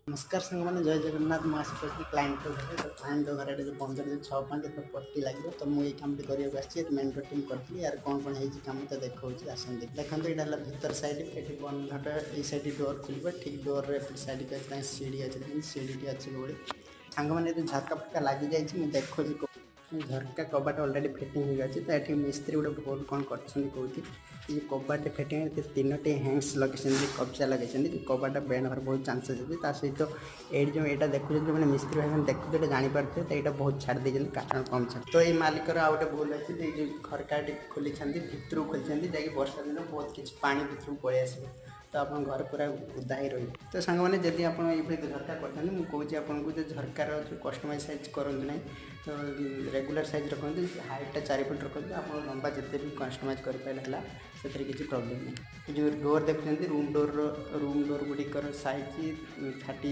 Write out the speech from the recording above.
नमस्कार सांग मैंने जय जगन्नाथ मु आसी क्लाइंट घर तो क्लाइंट घर जो 15 6 पट्टी लगे तो मुझे काम कर मेन टीम करी यार कौन कौन है कम तो देखा आसन देखते यहाँ भीतर सैड ये बंद घट ये सैड डोर खुल ठीक डोर सैड के सीढ़ी अच्छे सीढ़ी अच्छे बोली सांग मैंने झरका फटका लगी जाइए देखो झरका कबाट अलरेडी फिटिंग हो गई तो ये मिस्त्री गोटे भूल कौन कर कबाट फिटिंग 3टी हैंड्स लगे कब्जा लगे कबाट बेंड हर बहुत चांसेस अच्छे सहित ये जो यहाँ देखुचे जो मैंने मिस्त्री भाई मैंने देखते जानीपारे तो यहाँ बहुत छाड़ देते कारण कम छाड़ तो ये मालिकर आउ गए भूल अच्छे जो खरका खोली भितर खोली जा वर्षा दिन बहुत किसी पा भितर पलि आस तो आप घर पूरा उदा ही रही तो सांग मैंने जब आप झरका करते मुझे आपको जो झरकार जो कस्टमाइज साइज करूँ ना तो रेगुलर साइज रखते हाइटा 4 फुट रखते आप लंबा जिते भी कस्टमाइज करें से किसी प्रॉब्लम नहीं जो डोर देखते रूम डोर गुड़िकर साइज 30